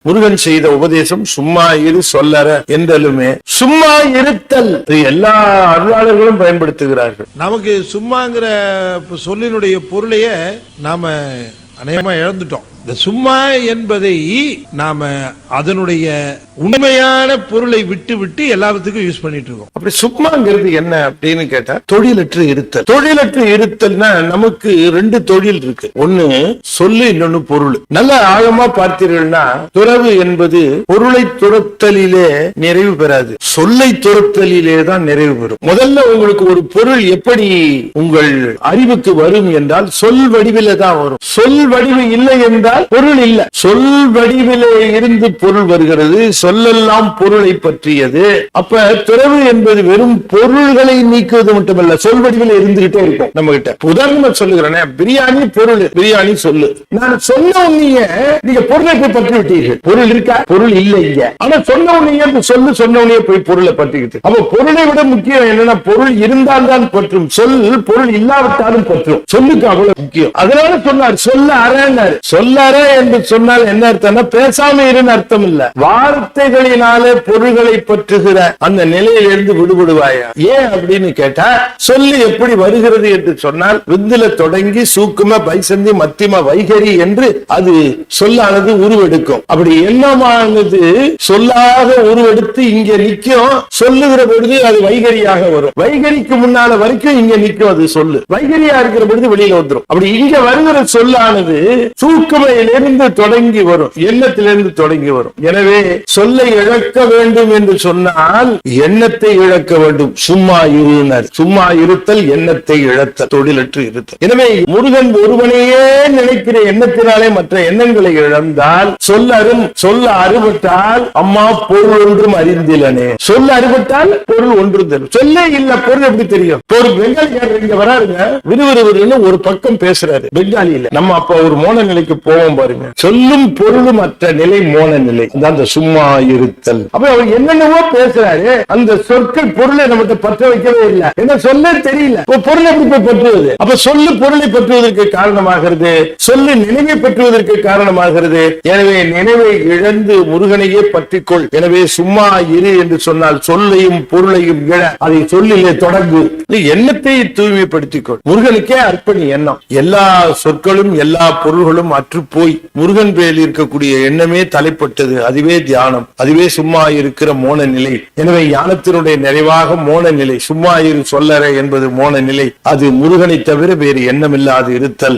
முருகன் செய்த உபதேசம் சும்மா இரு சொல்லற என்றலுமே சும்மா இருத்தல் எல்லா அருளாளர்களும் பயன்படுத்துகிறார்கள். நமக்கு சும்மாங்கிற சொல்லினுடைய பொருளையே நாம அநேகமா இழந்துட்டோம். இந்த சும்மா என்பதை நாம அதனுடைய உண்மையான பொருளை விட்டு விட்டு எல்லாத்துக்கும் யூஸ் பண்ணிட்டு இருக்கோம். அப்படி சும்மாங்கிறது என்ன அப்படின்னு கேட்டா தொழிலற்று இருத்தல். தொழிலற்று இருத்தல்னா நமக்கு ரெண்டு தொழில் இருக்கு. ஒண்ணு சொல்லு, இன்னொன்னு பொருள். நல்ல ஆழமா பார்த்தீர்கள்னா துறவு என்பது பொருளை துரத்தலிலே நிறைவு பெறாது, சொல்லை துரத்தலிலே தான் நிறைவு பெறும். முதல்ல உங்களுக்கு ஒரு பொருள் எப்படி உங்கள் அறிவுக்கு வரும் என்றால் சொல் வடிவில தான் வரும். சொல் வடிவு இல்லை என்றால் பொருள் இல்ல. சொல் வடிவிலே இருந்து பொருள் வருகிறது. சொல்லெல்லாம் பொருளை பற்றியது. அப்ப துறவு என்பது வெறும் பொருள்களை நீக்குவது மட்டுமல்ல, சொல் வடிவில இருந்துகிட்டே இருக்கும் நம்ம கிட்ட. உதாரணமா சொல்லுகிறேன், பிரியாணி பொருள், பிரியாணி சொல்லு. நான் சொன்ன உடனே நீங்க பொருளை போய் பற்றி விட்டீர்கள். பொருள் இருக்கா? பொருள் இல்லை இங்க. ஆனா சொன்ன உடனே சொல்லு, சொன்ன உடனே போய் பொருளை பற்றிக்கிட்டு. அப்ப பொருளை விட முக்கியம் என்னன்னா பொருள் இருந்தால் தான் பற்றும், சொல் பொருள் இல்லாவிட்டாலும் பற்றும். சொல்லுக்கு அவ்வளவு முக்கியம். அதனால சொன்னார் சொல்ல அறன்னாரு. சொல்ல அற என்று சொன்னால் என்ன அர்த்தம்னா பேசாம இருன்னு அர்த்தம் இல்ல. வார்த்தைகளினாலே பொருள்களை பற்றுகிற அந்த நிலையிலிருந்து விடுபடுவாயா. ஏன் அப்படின்னு கேட்டா சொல்லு எப்படி வருகிறது என்று சொன்னால் விந்துல தொடங்கி சூக்கும பைசந்தி மத்திம வைகரி என்று அது சொல்லானது உருவெடுக்கும். அப்படி எண்ணமானது சொல்லாக உருவெடுத்து இங்க நிற்கும். சொல்லுகிற பொழுது அது வைகரியாக வரும். வைகரிக்கு முன்னால வரைக்கும் இங்க நிற்கும் அது சொல்லு. வைகரியா இருக்கிற பொழுது வெளியில வந்துடும். அப்படி இங்க வருகிற சொல்லானது சூக்குமையிலிருந்து தொடங்கி வரும், எண்ணத்திலிருந்து தொடங்கி வரும். எனவே சொல்லை இழக்க வேண்டும் என்று சொன்னால் எண்ணத்தை இழக்க வேண்டும். சும்மா இருனர். சும்மா இருத்தல் எண்ணத்தை இழத்தல், தொழிலற்று இருத்தல். எனவே முருகன் ஒருவனையே நினைக்கிற எண்ணத்தினாலே மற்ற எண்ணங்களை இழந்தால் சொல்ல அறுபட்டால் அம்மா பொருள் ஒன்றும் அறிந்திலனே. சொல்ல அறுபட்டால் பொருள் ஒன்றும் தெரியும். சொல்லே இல்ல பொருள் எப்படி தெரியும்? ஒரு பெங்காலிக்காரர் இங்க வராருங்க, விறுவிறுன்னு ஒரு பக்கம் பேசுறாரு பெங்காலியில. நம்ம அப்ப ஒரு மோன நிலைக்கு போவோம் பாருங்க. சொல்லும் பொருளும் அற்ற நிலை மோன நிலை. அந்த சும்மா இருத்தல். அப்ப அவர் என்னென்னவோ பேசுறாரு, அந்த சொற்கள் பொருளை நம்மகிட்ட பற்ற வைக்கவே இல்லை. என்ன சொல்ல தெரியல, பொருளை எப்படி போய் பற்றுவது? அப்ப சொல்லு பொருளை பற்றுவதற்கு காரணமாகிறது, சொல்லு நினைவை பற்றுவதற்கு காரணமாகிறது. எனவே நினைவை இழந்து முருகனையே பற்றிக்கொள். எனவே சும்மா இரு என்று சொன்னால் சொல்லையும் பொருளையும் இழ, அதை சொல்லிலே தொடங்கு. எண்ணத்தை தூய்மைப்படுத்திக்கொள். முருகனுக்கே அர்ப்பணி எண்ணம். எல்லா சொற்களும் எல்லா பொருள்களும் அற்று போய் முருகன் பேரில் இருக்கக்கூடிய எண்ணமே தலைப்பட்டது. அதுவே தியானம், அதுவே சும்மா இருக்கிற மோன நிலை. எனவே ஞானத்தினுடைய நிறைவாக மோன நிலை. சும்மா இரு சொல்லற என்பது மோன நிலை. அது முருகனை தவிர வேறு எண்ணமில்லாது இருத்தல்.